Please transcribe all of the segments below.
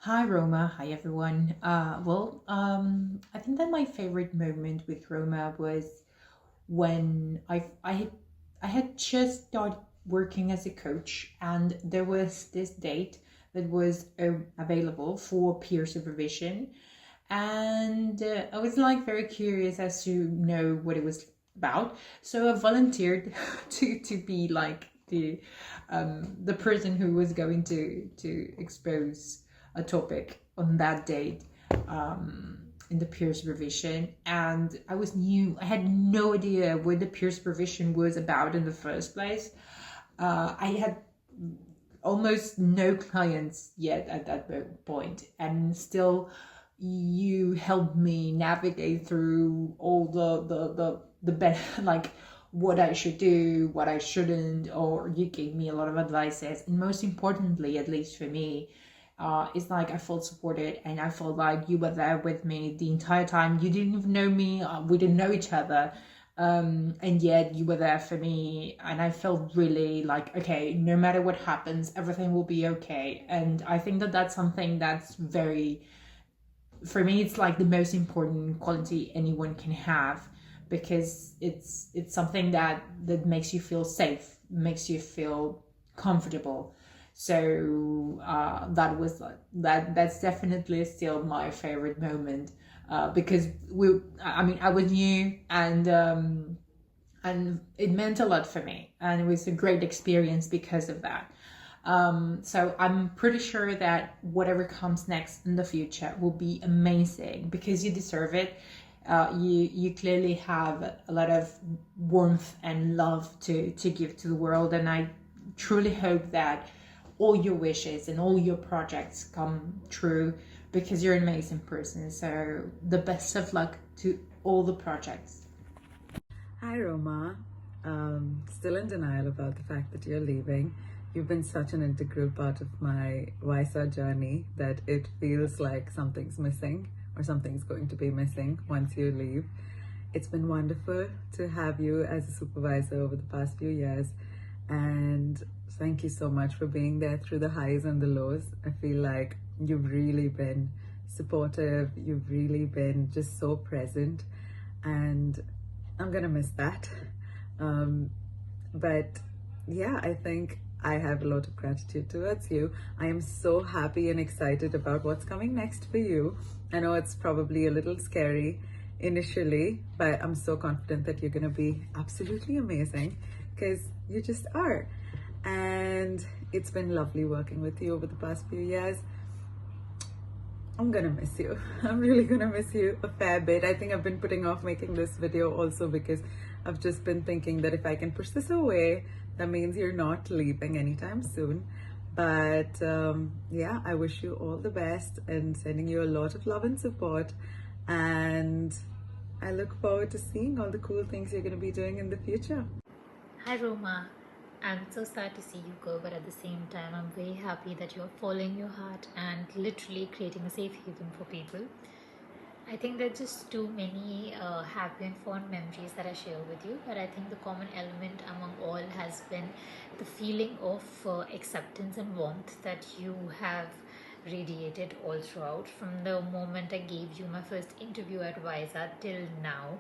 Hi Roma, hi everyone. I think that my favorite moment with Roma was when I had just started working as a coach, and there was this date that was available for peer supervision, and I was like very curious as to know what it was about. So I volunteered to be like the person who was going to expose a topic on that date in the peer supervision. And I was new. I had no idea what the peer supervision was about in the first place. I had almost no clients yet at that point, and still you helped me navigate through all the like what I should do, what I shouldn't, or you gave me a lot of advices. And most importantly, at least for me, it's like I felt supported, and I felt like you were there with me the entire time. You didn't even know me, we didn't know each other, and yet you were there for me, and I felt really like, okay, no matter what happens, everything will be okay. And I think that that's something that's very, for me, it's like the most important quality anyone can have, because it's something that makes you feel safe, makes you feel comfortable. So that was like that's definitely still my favorite moment, because I mean, I was new, and it meant a lot for me, and it was a great experience because of that. So I'm pretty sure that whatever comes next in the future will be amazing, because you deserve it. You clearly have a lot of warmth and love to give to the world, and I truly hope that all your wishes and all your projects come true, because you're an amazing person. So the best of luck to all the projects. Hi, Roma. Still in denial about the fact that you're leaving. You've been such an integral part of my YSA journey that it feels like something's missing or something's going to be missing once you leave. It's been wonderful to have you as a supervisor over the past few years, and thank you so much for being there through the highs and the lows. I feel like you've really been supportive, you've really been just so present, and I'm gonna miss that. Um, but yeah, I think I have a lot of gratitude towards you. I am so happy and excited about what's coming next for you. I know it's probably a little scary initially, but I'm so confident that you're gonna be absolutely amazing, because you just are. And it's been lovely working with you over the past few years. I'm gonna miss you. I'm really gonna miss you a fair bit. I think I've been putting off making this video also because I've just been thinking that if I can push this away, that means you're not leaving anytime soon. But yeah, I wish you all the best and sending you a lot of love and support. And I look forward to seeing all the cool things you're gonna be doing in the future. Hi Roma, I'm so sad to see you go, but at the same time, I'm very happy that you're following your heart and literally creating a safe haven for people. I think there are just too many happy and fond memories that I share with you, but I think the common element among all has been the feeling of acceptance and warmth that you have radiated all throughout. From the moment I gave you my first interview at Visa till now,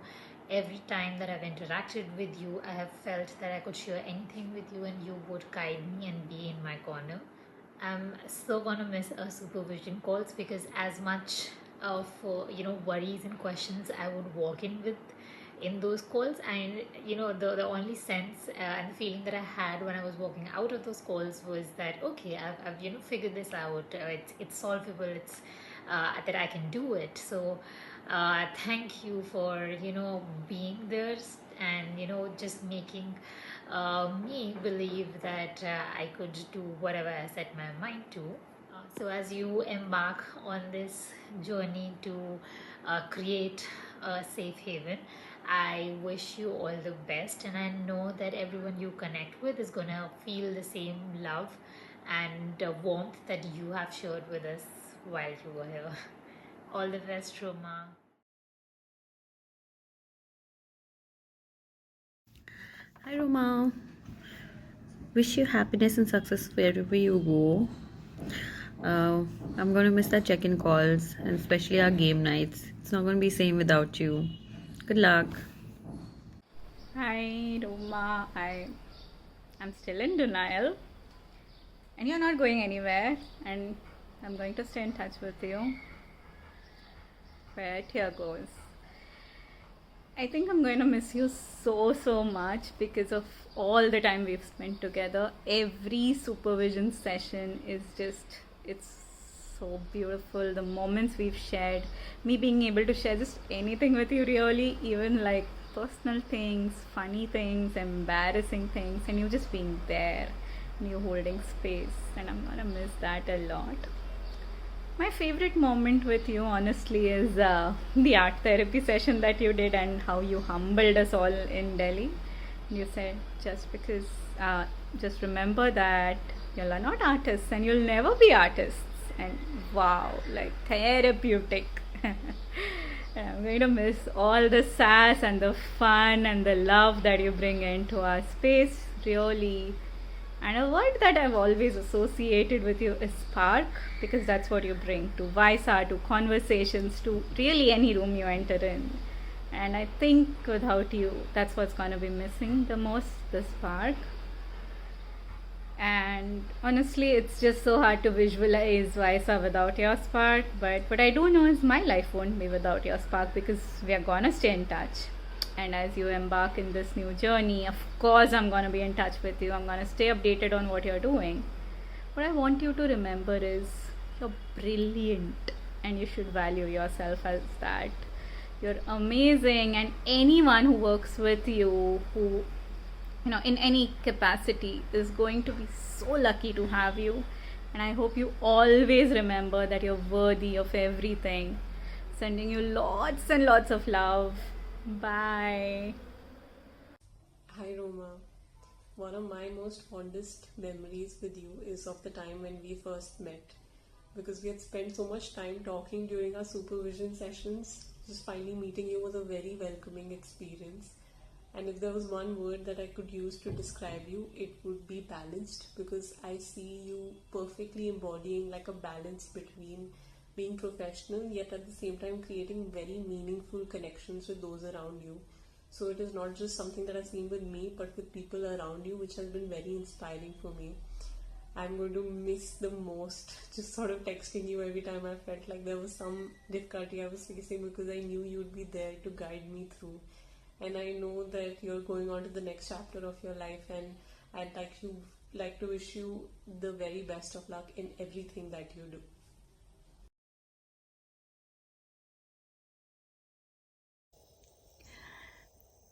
every time that I've interacted with you, I have felt that I could share anything with you and you would guide me and be in my corner. I'm so gonna miss supervision calls, because as much of worries and questions I would walk in with in those calls, and the only sense and the feeling that I had when I was walking out of those calls was that okay, I've figured this out. It's solvable. It's that I can do it. So thank you for being there, and just making me believe that I could do whatever I set my mind to. So, as you embark on this journey to create a safe haven, I wish you all the best, and I know that everyone you connect with is gonna feel the same love and warmth that you have shared with us while you were here. All the best, Roma. Hi Roma, wish you happiness and success wherever you go. I'm going to miss our check in calls and especially our game nights. It's not going to be same without you. Good luck. Hi, Roma. I'm still in denial, and you're not going anywhere, and I'm going to stay in touch with you. But here goes. I think I'm going to miss you so much because of all the time we've spent together. Every supervision session is it's so beautiful. The moments we've shared, me being able to share just anything with you, really, even like personal things, funny things, embarrassing things, and you just being there and you holding space. And I'm gonna miss that a lot. My favorite moment with you, honestly, is the art therapy session that you did and how you humbled us all in Delhi. You said, just remember that you're not artists and you'll never be artists. And wow, like therapeutic. I'm going to miss all the sass and the fun and the love that you bring into our space, really. And a word that I've always associated with you is spark, because that's what you bring to Vaisa, to conversations, to really any room you enter in. And I think without you, that's what's going to be missing the most, the spark. And honestly, it's just so hard to visualize Vaisa without your spark. But what I do know is my life won't be without your spark, because we are going to stay in touch. And as you embark in this new journey, of course I'm going to be in touch with you. I'm going to stay updated on what you're doing. What I want you to remember is you're brilliant and you should value yourself as that. You're amazing, and anyone who works with you, who in any capacity, is going to be so lucky to have you. And I hope you always remember that you're worthy of everything. Sending you lots and lots of love. Bye. Hi Roma. One of my most fondest memories with you is of the time when we first met, because we had spent so much time talking during our supervision sessions. Just finally meeting you was a very welcoming experience. And if there was one word that I could use to describe you, it would be balanced, because I see you perfectly embodying like a balance between being professional yet at the same time creating very meaningful connections with those around you. So it is not just something that I've seen with me, but with people around you, which has been very inspiring for me. I'm going to miss the most just sort of texting you every time I felt like there was some difficulty I was facing, because I knew you'd be there to guide me through. And I know that you're going on to the next chapter of your life, and I'd like to wish you the very best of luck in everything that you do.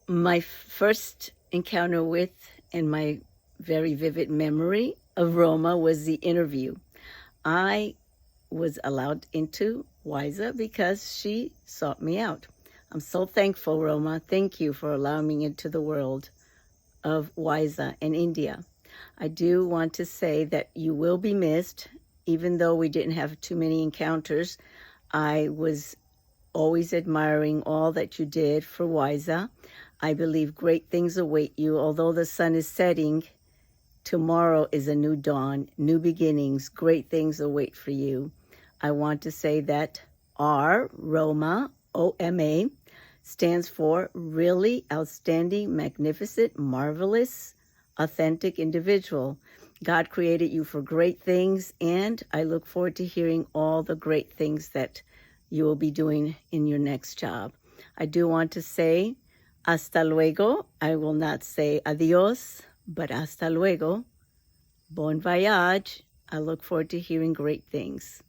My first encounter with, and my very vivid memory of Roma, was the interview. I was allowed into WISA because she sought me out. I'm so thankful, Roma. Thank you for allowing me into the world of WISA in India. I do want to say that you will be missed, even though we didn't have too many encounters. I was always admiring all that you did for WISA. I believe great things await you. Although the sun is setting, tomorrow is a new dawn, new beginnings. Great things await for you. I want to say that R, Roma, OMA, stands for really outstanding, magnificent, marvelous, authentic individual. God created you for great things, and I look forward to hearing all the great things that you will be doing in your next job. I do want to say hasta luego. I will not say adios, but hasta luego. Bon voyage. I look forward to hearing great things.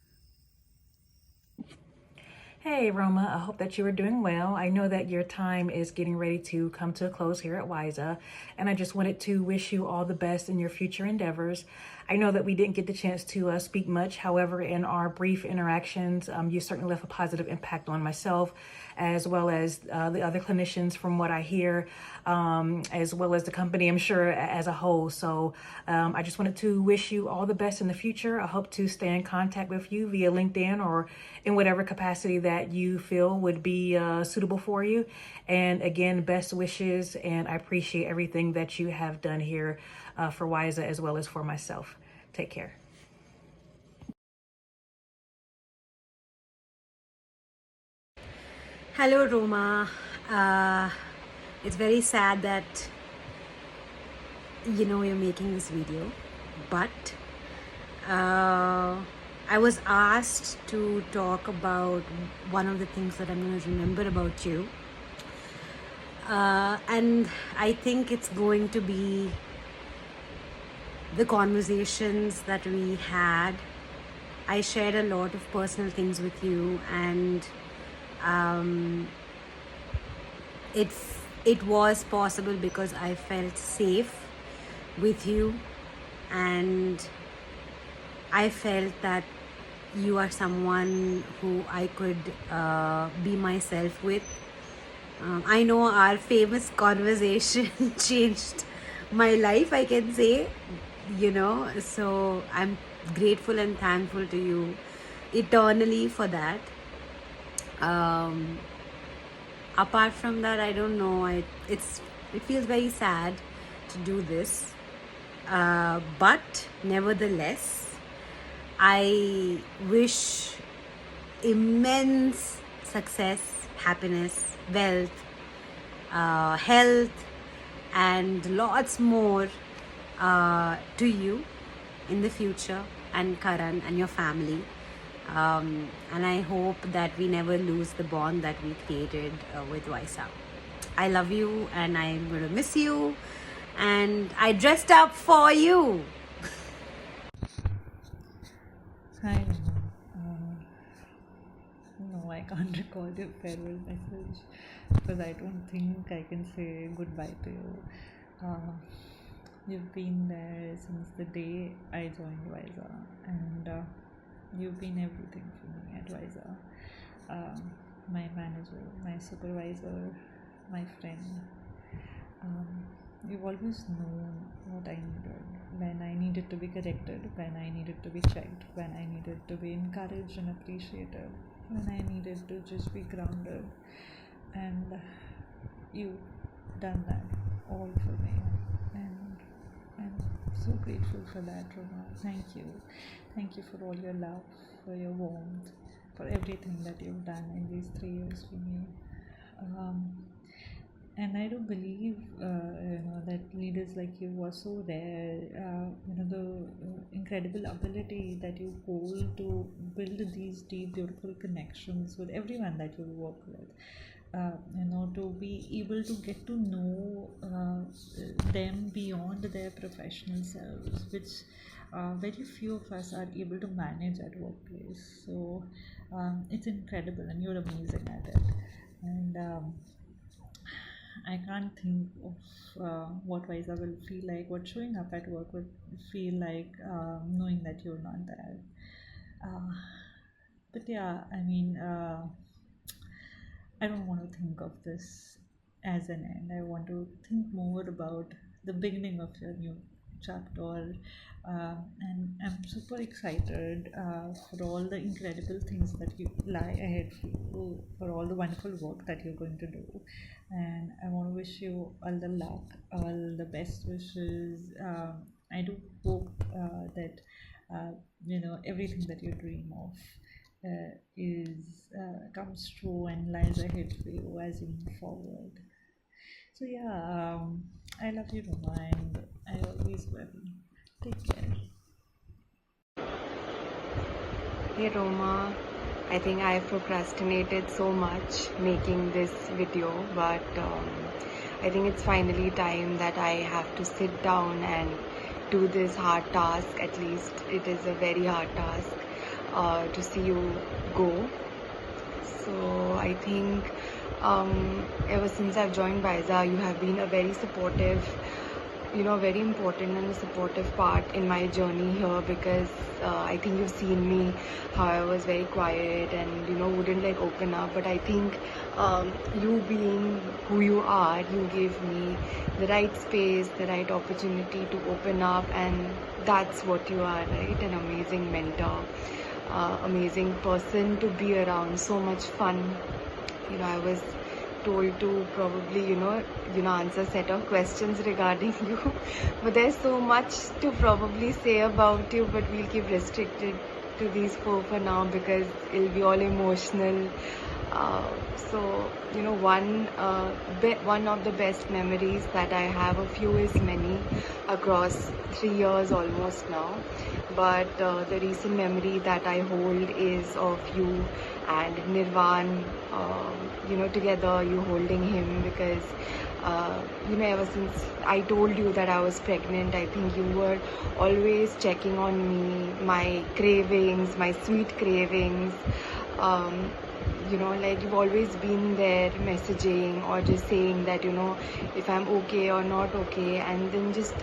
Hey Roma, I hope that you are doing well. I know that your time is getting ready to come to a close here at WISA, and I just wanted to wish you all the best in your future endeavors. I know that we didn't get the chance to speak much. However, in our brief interactions, you certainly left a positive impact on myself, as well as the other clinicians from what I hear, as well as the company, I'm sure, as a whole. So I just wanted to wish you all the best in the future. I hope to stay in contact with you via LinkedIn or in whatever capacity that you feel would be suitable for you. And again, best wishes, and I appreciate everything that you have done here for WISA as well as for myself. Take care. Hello, Roma. It's very sad that you're making this video, but I was asked to talk about one of the things that I'm going to remember about you, and I think it's going to be the conversations that we had. I shared a lot of personal things with you, and it was possible because I felt safe with you, and I felt that you are someone who I could be myself with. I know our famous conversation changed my life, I can say, so I'm grateful and thankful to you eternally for that. Apart from that, I don't know, it feels very sad to do this, but nevertheless, I wish immense success, happiness, wealth, health, and lots more to you in the future, and Karan and your family. And I hope that we never lose the bond that we created with Vaisa. I love you, and I'm going to miss you, and I dressed up for you. Hi. No, I can't record your farewell message because I don't think I can say goodbye to you. You've been there since the day I joined Vaisa, and you've been everything for me at Vaisa. My manager, my supervisor, my friend. You've always known what I needed, when I needed to be corrected, when I needed to be checked, when I needed to be encouraged and appreciated, when I needed to just be grounded. And you've done that all for me, and I'm so grateful for that, Roma. Thank you. Thank you for all your love, for your warmth, for everything that you've done in these 3 years for me. And I do believe, that leaders like you are so rare. The incredible ability that you hold to build these deep, beautiful connections with everyone that you work with. To be able to get to know them beyond their professional selves, which very few of us are able to manage at workplace. So it's incredible, and you're amazing at it. And I can't think of what Vaisa will feel like, what showing up at work would feel like, knowing that you're not there. But yeah, I don't want to think of this as an end. I want to think more about the beginning of your new chapter, and I'm super excited for all the incredible things that you lie ahead for you, for all the wonderful work that you're going to do. And I want to wish you all the luck, all the best wishes. I do hope that everything that you dream of comes true and lies ahead for you as you move forward. So yeah, I love you, Roma, and I always will. Take care. Hey Roma, I think I procrastinated so much making this video, but I think it's finally time that I have to sit down and do this hard task. At least it is a very hard task to see you go. So I think ever since I've joined Vaisa, you have been a very supportive, very important and a supportive part in my journey here, because I think you've seen me how I was very quiet and wouldn't open up, but I think you being who you are, you gave me the right space, the right opportunity to open up, and that's what you are, right? An amazing mentor, amazing person to be around, so much fun. I was told to probably answer a set of questions regarding you, but there's so much to probably say about you, but we'll keep restricted to these 4 for now because it'll be all emotional. So one of the best memories that I have of you is many across 3 years almost now. But the recent memory that I hold is of you and Nirvan, together, you holding him, because ever since I told you that I was pregnant, I think you were always checking on me, my cravings, my sweet cravings. You've always been there messaging or just saying that, if I'm okay or not okay. And then just,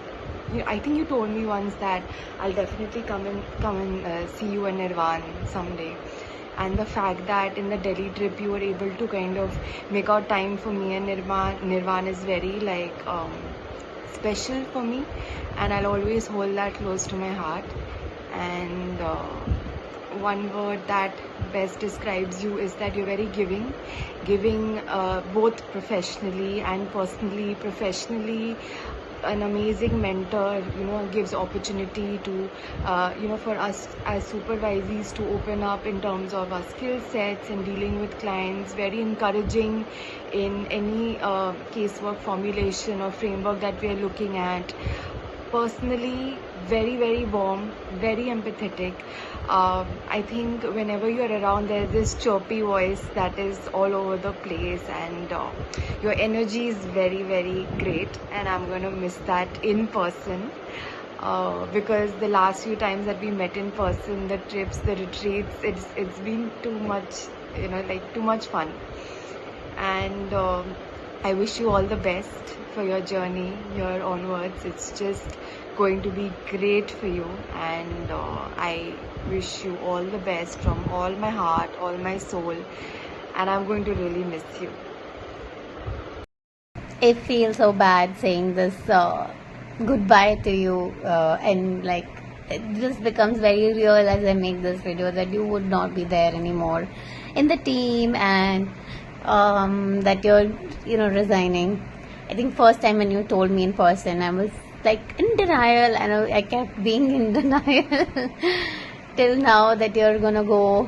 I think you told me once that I'll definitely come and see you and Nirvan someday. And the fact that in the Delhi trip you were able to kind of make out time for me and Nirvan is very special for me, and I'll always hold that close to my heart. And one word that best describes you is that you're very giving both professionally and personally. Professionally, an amazing mentor, gives opportunity to, for us as supervisees to open up in terms of our skill sets and dealing with clients. Very encouraging in any casework formulation or framework that we are looking at. Personally, very, very warm, very empathetic. I think whenever you're around, there's this chirpy voice that is all over the place, and your energy is very, very great, and I'm going to miss that in person. Because the last few times that we met in person, the trips, the retreats, it's been too much, too much fun. And I wish you all the best for your journey here onwards. It's just going to be great for you, and I wish you all the best from all my heart, all my soul, and I'm going to really miss you. It feels so bad saying this goodbye to you, and it just becomes very real as I make this video that you would not be there anymore in the team, and that you're resigning. I think first time when you told me in person, I was in denial, and I kept being in denial till now that you're gonna go.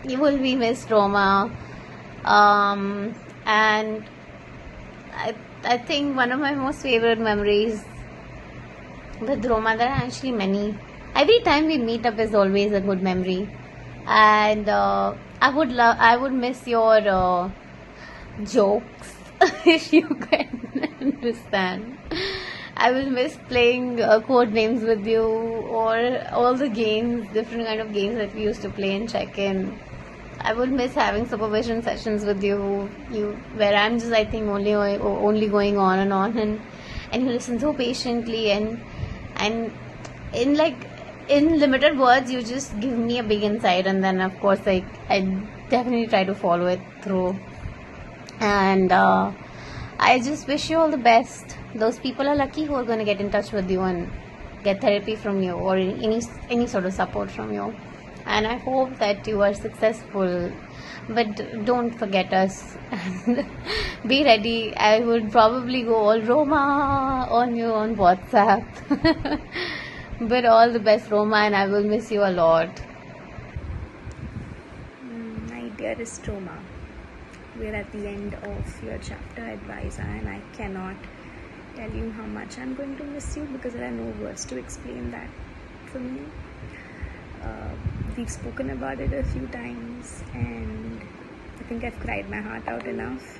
You will be missed, Roma, and I think one of my most favorite memories with Roma, there are actually many. Every time we meet up is always a good memory, and I would miss your jokes if you can understand. I will miss playing code names with you, or all the games, different kind of games that we used to play and check in. I would miss having supervision sessions with you where I'm just, I think, only going on, and you listen so patiently, and in limited words you just give me a big insight, and then of course I definitely try to follow it through. And I just wish you all the best. Those people are lucky who are going to get in touch with you and get therapy from you, or any sort of support from you. And I hope that you are successful, but don't forget us. Be ready. I would probably go all Roma on you on WhatsApp. But all the best, Roma, and I will miss you a lot. My dearest Roma, we're at the end of your chapter at Visa, and I cannot tell you how much I'm going to miss you, because there are no words to explain that for me. We've spoken about it a few times, and I think I've cried my heart out enough,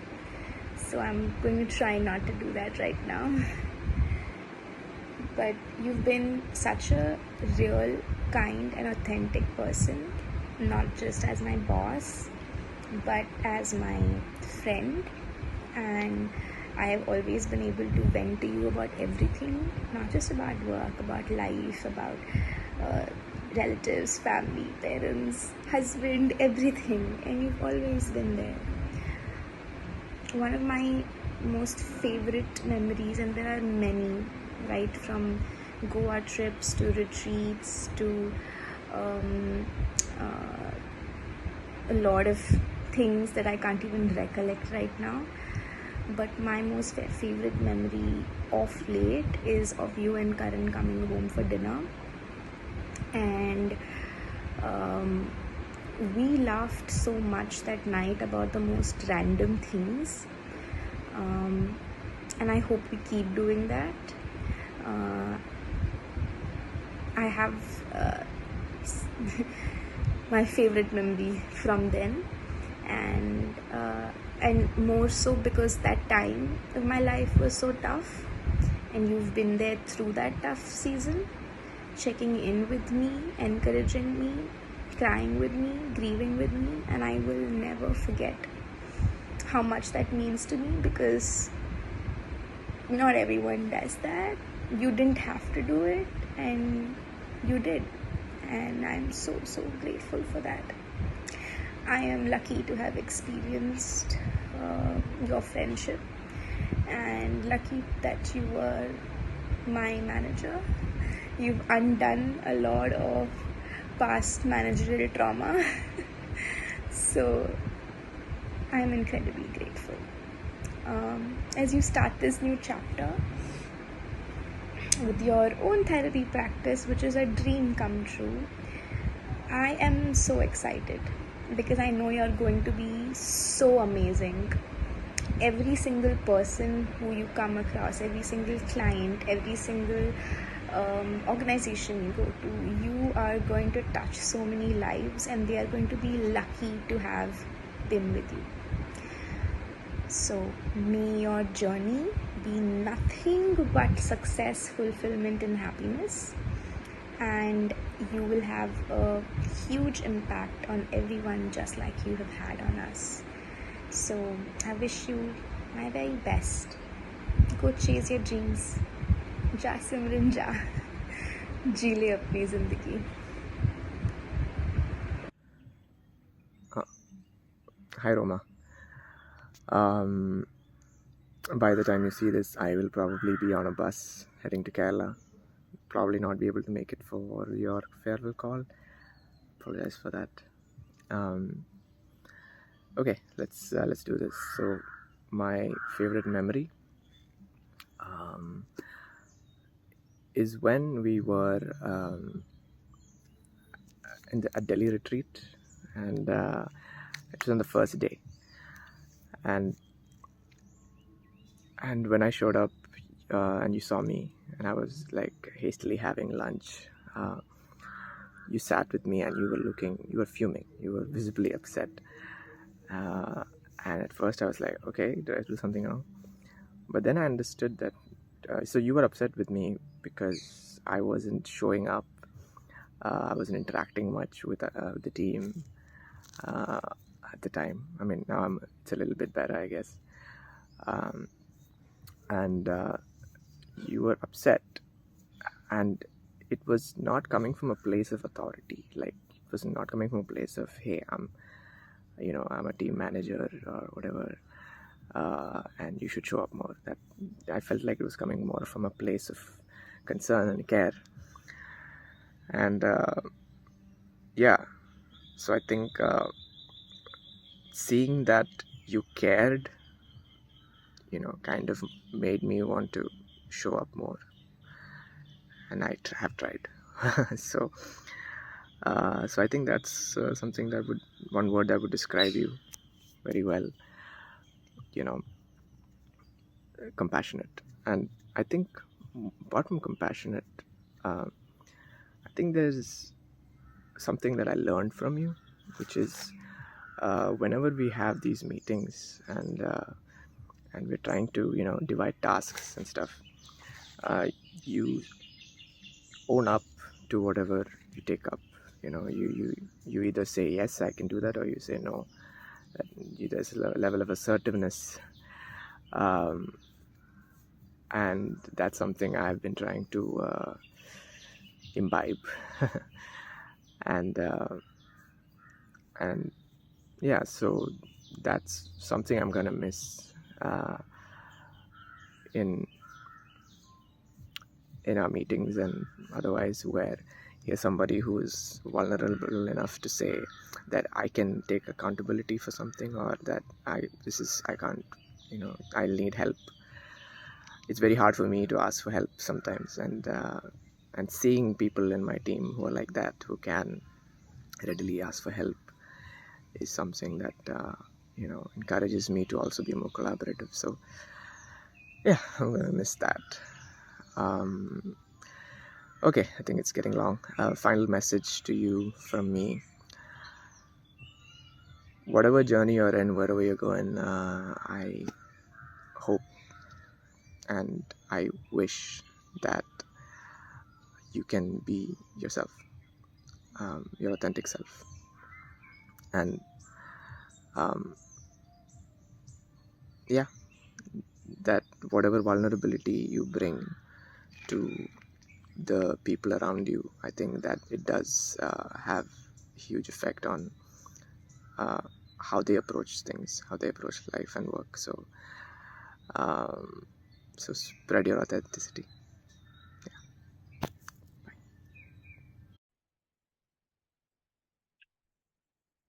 so I'm going to try not to do that right now. But you've been such a real, kind and authentic person, not just as my boss, but as my friend, and I have always been able to vent to you about everything, not just about work, about life, about relatives, family, parents, husband, everything, and you've always been there. One of my most favorite memories, and there are many, right from Goa trips to retreats to a lot of things that I can't even recollect right now, but my most favorite memory of late is of you and Karan coming home for dinner, and we laughed so much that night about the most random things. And I hope we keep doing that. I have my favorite memory from then, and more so because that time of my life was so tough, and you've been there through that tough season, checking in with me, encouraging me, crying with me, grieving with me, and I will never forget how much that means to me, because not everyone does that. You didn't have to do it, and you did, and I'm so grateful for that. I am lucky to have experienced your friendship, and lucky that you were my manager. You've undone a lot of past managerial trauma. So I'm incredibly grateful. As you start this new chapter with your own therapy practice, which is a dream come true, I am so excited because I know you're going to be so amazing. Every single person who you come across, every single client, every single organization you go to, you are going to touch so many lives, and they are going to be lucky to have been with you. So may your journey be nothing but success, fulfillment, and happiness, and you will have a huge impact on everyone just like you have had on us. So I wish you my very best. Go chase your dreams. जा सिमरन जा, जी ले अपनी जिंदगी. Hi Roma. By the time you see this, I will probably be on a bus heading to Kerala. Probably not be able to make it for your farewell call. Apologize for that. Okay, let's do this. So, my favorite memory is when we were at Delhi retreat, and it was on the first day. And when I showed up and you saw me, and I was like hastily having lunch, you sat with me and you were fuming, you were visibly upset. And at first I was like, okay, did I do something wrong? But then I understood that, so you were upset with me because I wasn't showing up, I wasn't interacting much with the team at the time. I mean, now it's a little bit better, I guess. And you were upset, and it was not coming from a place of authority. Like, it was not coming from a place of, hey, I'm a team manager or whatever, and you should show up more. That I felt like it was coming more from a place of concern and care. And yeah, so I think seeing that you cared, kind of made me want to show up more, and I have tried. So I think that's something that one word that would describe you very well. Compassionate. And I think apart from compassionate, I think there's something that I learned from you, which is whenever we have these meetings and we're trying to divide tasks and stuff, you own up to whatever you take up. You either say yes, I can do that, or you say no. There's a level of assertiveness, and that's something I've been trying to imbibe. and yeah, so that's something I'm gonna miss in our meetings and otherwise, where here's somebody who is vulnerable enough to say that I can take accountability for something, or that I can't, I'll need help. It's very hard for me to ask for help sometimes, and seeing people in my team who are like that, who can readily ask for help, is something that encourages me to also be more collaborative. So yeah, I'm gonna miss that. Okay, I think it's getting long. Final message to you from me: whatever journey you're in, wherever you're going, I hope and I wish that you can be yourself, your authentic self, and yeah, that whatever vulnerability you bring to the people around you, I think that it does have a huge effect on uh, how they approach things, how they approach life and work. So so spread your authenticity.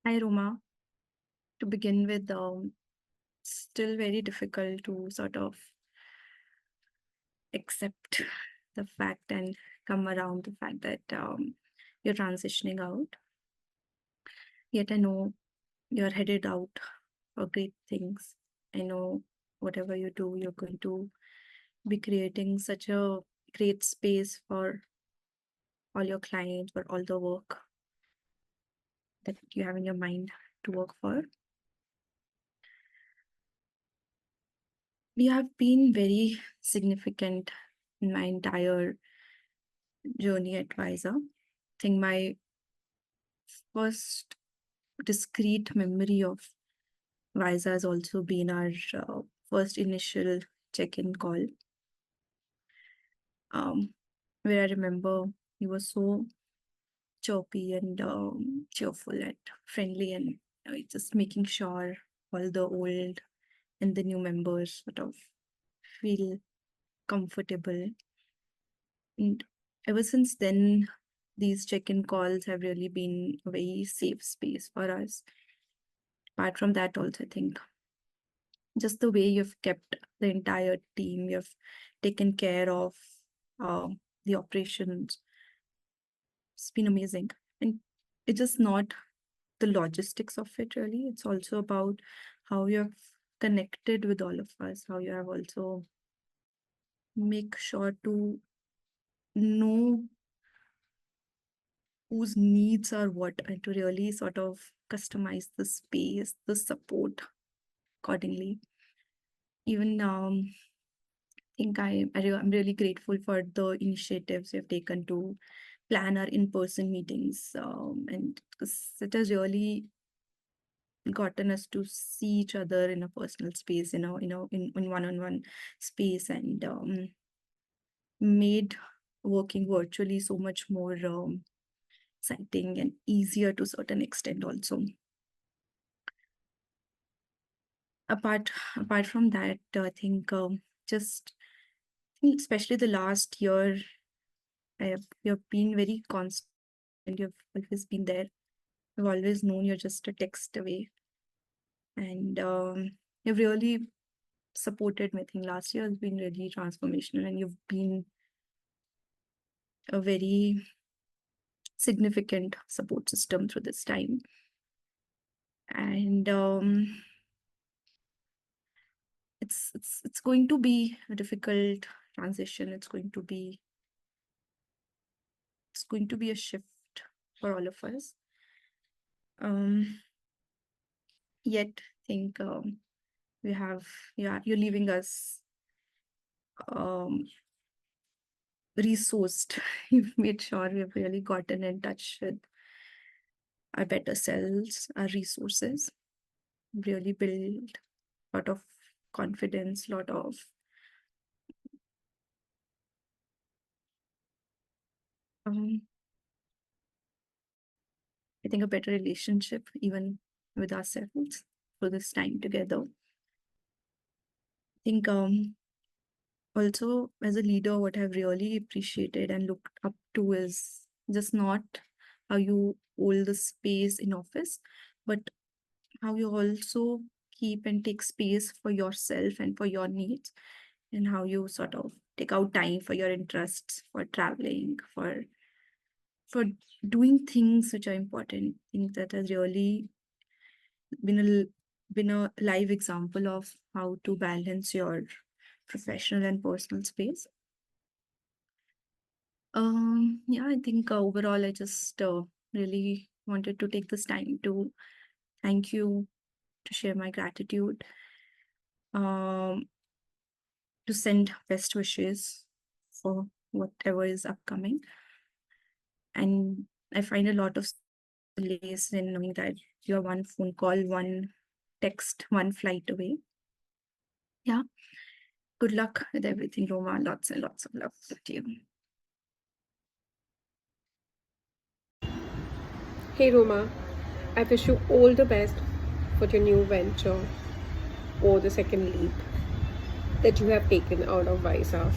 Hi, Roma. To begin with, still very difficult to sort of accept the fact and come around the fact that you're transitioning out. Yet I know you're headed out for great things. I know whatever you do, you're going to be creating such a great space for all your clients, for all the work that you have in your mind to work for. You have been very significant in my entire journey at Visa. I think my first discrete memory of Visa has also been our first initial check-in call, where I remember you were so chirpy and cheerful and friendly, and just making sure all the old and the new members sort of feel comfortable. And ever since then, these check-in calls have really been a very safe space for us. Apart from that, also, I think just the way you've kept the entire team, you've taken care of the operations, it's been amazing. And it's just not the logistics of it, really. It's also about how you've connected with all of us, how you have also make sure to know whose needs are what, and to really sort of customize the space, the support accordingly. Even think I'm really grateful for the initiatives you've taken to plan our in-person meetings, and 'cause it has really gotten us to see each other in a personal space, in one-on-one space, and made working virtually so much more exciting and easier to a certain extent also. Apart from that, I think just especially the last year, you've been very constant and you've always been there. I've always known you're just a text away. And you've really supported me. I think last year has been really transformational, and you've been a very significant support system through this time. And it's going to be a difficult transition. It's going to be a shift for all of us. Yet I think you're leaving us resourced. You've made sure we've really gotten in touch with our better selves, our resources, really build a lot of confidence, lot of I think a better relationship even with ourselves for this time together. I think also as a leader, what I've really appreciated and looked up to is just not how you hold the space in office, but how you also keep and take space for yourself and for your needs, and how you sort of take out time for your interests, for traveling, for doing things which are important. I think that has really been a live example of how to balance your professional and personal space. Yeah, I think overall, I just really wanted to take this time to thank you, to share my gratitude, um, to send best wishes for whatever is upcoming. And I find a lot of solace in knowing that you're one phone call, one text, one flight away. Yeah. Good luck with everything, Roma. Lots and lots of love to you. Hey Roma, I wish you all the best for your new venture or the second leap that you have taken out of Visa.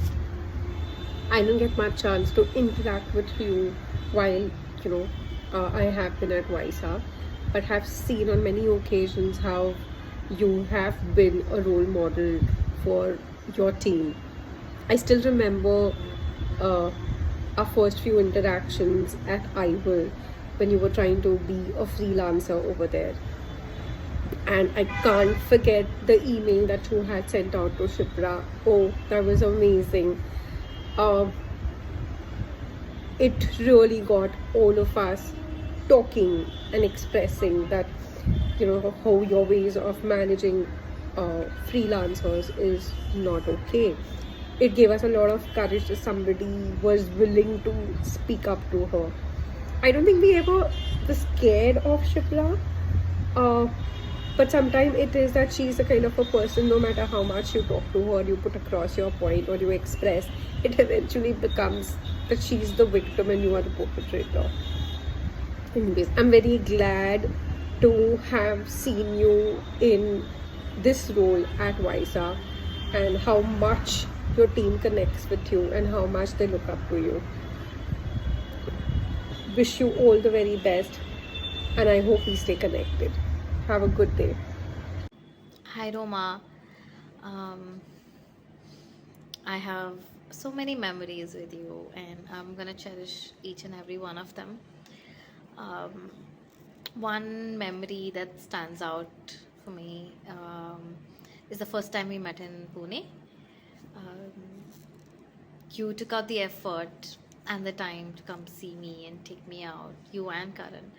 I didn't get much chance to interact with you while I have been at Visa, but have seen on many occasions how you have been a role model for your team. I still remember our first few interactions at Ivor when you were trying to be a freelancer over there. And I can't forget the email that you had sent out to Shipra. Oh, that was amazing. It really got all of us talking and expressing that, how your ways of managing freelancers is not okay. It gave us a lot of courage that somebody was willing to speak up to her. I don't think we ever were scared of Shipra. But sometimes it is that she's the kind of a person, no matter how much you talk to her, you put across your point or you express, it eventually becomes that she's the victim and you are the perpetrator. Anyways, I'm very glad to have seen you in this role at Visa and how much your team connects with you and how much they look up to you. Wish you all the very best and I hope we stay connected. Have a good day. Hi, Roma. I have so many memories with you, and I'm gonna cherish each and every one of them. One memory that stands out for me is the first time we met in Pune. You took out the effort and the time to come see me and take me out, you and Karan.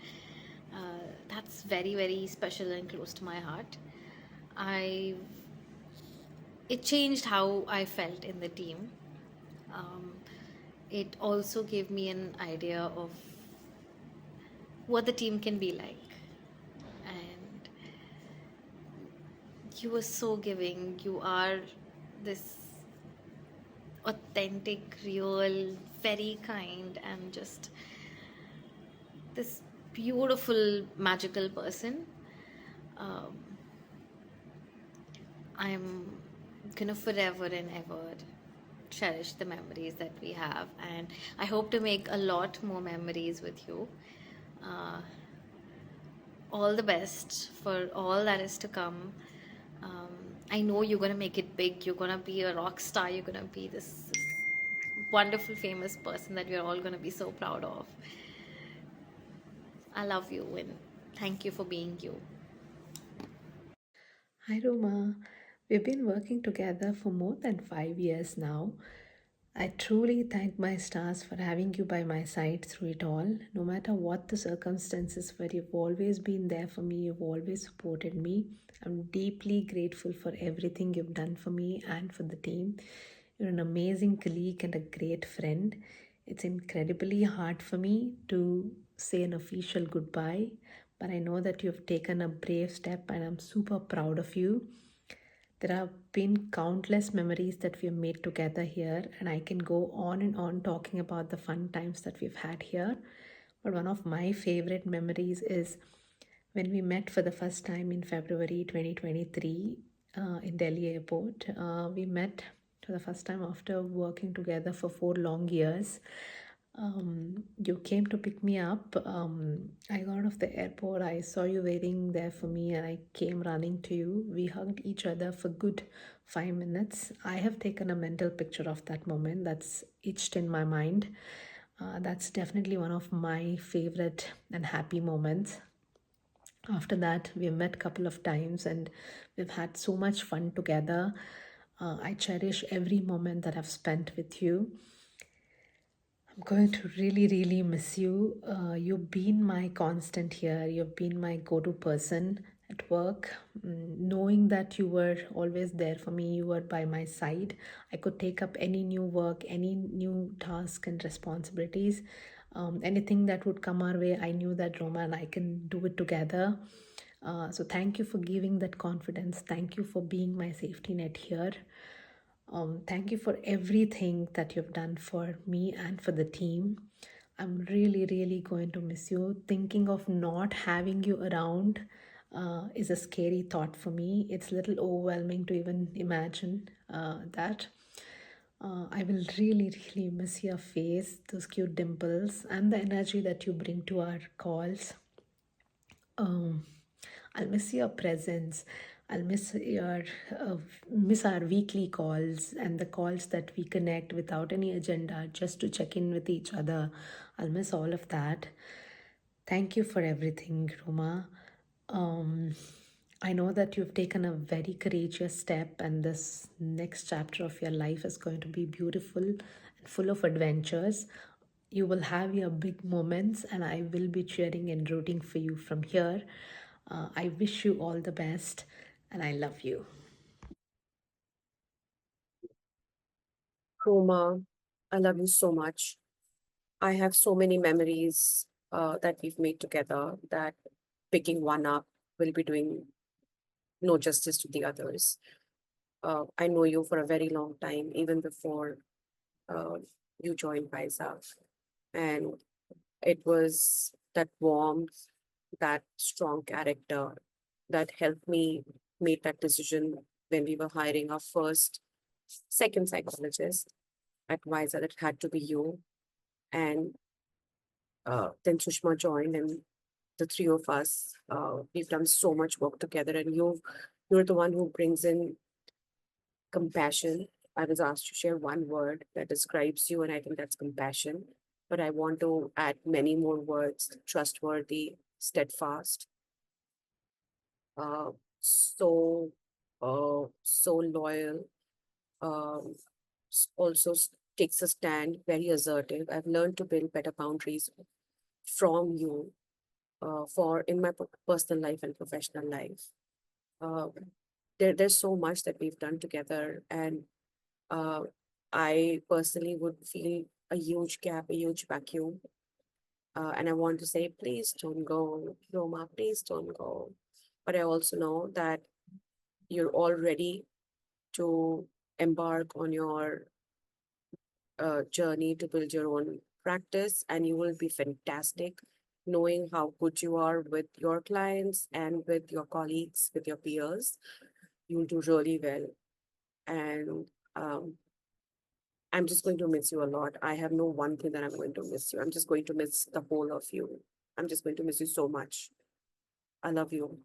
That's very, very special and close to my heart. It changed how I felt in the team. It also gave me an idea of what the team can be like. And you were so giving. You are this authentic, real, very kind, and just this beautiful, magical person. I'm gonna forever and ever cherish the memories that we have, and I hope to make a lot more memories with you. All the best for all that is to come. I know you're gonna make it big. You're gonna be a rock star. You're gonna be this wonderful, famous person that we're all gonna be so proud of. I love you and thank you for being you. Hi Roma, we've been working together for more than 5 years now. I truly thank my stars for having you by my side through it all. No matter what the circumstances were, you've always been there for me, you've always supported me. I'm deeply grateful for everything you've done for me and for the team. You're an amazing colleague and a great friend. It's incredibly hard for me to say an official goodbye, but I know that you've taken a brave step and I'm super proud of you. There have been countless memories that we have made together here, and I can go on and on talking about the fun times that we've had here. But one of my favorite memories is when we met for the first time in February 2023 in Delhi airport. We met for the first time after working together for 4 long years. You came to pick me up. I got out of the airport. I saw you waiting there for me and I came running to you. We hugged each other for good 5 minutes. I have taken a mental picture of that moment that's etched in my mind. That's definitely one of my favorite and happy moments. After that, we've met a couple of times and we've had so much fun together. I cherish every moment that I've spent with you. I'm going to really, really miss you. You've been my constant here. You've been my go to person at work. Knowing that you were always there for me, you were by my side. I could take up any new work, any new task and responsibilities. Anything that would come our way, I knew that Roma and I can do it together. So thank you for giving that confidence. Thank you for being my safety net here. Thank you for everything that you've done for me and for the team. I'm really, really going to miss you. Thinking of not having you around is a scary thought for me. It's a little overwhelming to even imagine that. I will really, really miss your face, those cute dimples, and the energy that you bring to our calls. I'll miss your presence. I'll miss our weekly calls and the calls that we connect without any agenda just to check in with each other. I'll miss all of that. Thank you for everything, Roma. I know that you've taken a very courageous step, and this next chapter of your life is going to be beautiful and full of adventures. You will have your big moments, and I will be cheering and rooting for you from here. I wish you all the best, and I love you. Roma, I love you so much. I have so many memories that we've made together that picking one up will be doing no justice to the others. I know you for a very long time, even before you joined Paisa. And it was that warmth, that strong character that helped me make that decision when we were hiring our second psychologist at Visa. That had to be you. And then Sushma joined, and the three of us, we've done so much work together. And you're the one who brings in compassion. I was asked to share one word that describes you, and I think that's compassion. But I want to add many more words: trustworthy, steadfast, so so loyal. Also takes a stand, very assertive. I've learned to build better boundaries from you for in my personal life and professional life. Uh, there's so much that we've done together, and I personally would feel a huge gap, a huge vacuum. And I want to say, please don't go, Roma, please don't go. But I also know that you're all ready to embark on your journey to build your own practice, and you will be fantastic knowing how good you are with your clients and with your colleagues, with your peers. You'll do really well. And I'm just going to miss you a lot. I have no one thing that I'm going to miss you. I'm just going to miss the whole of you. I'm just going to miss you so much. I love you.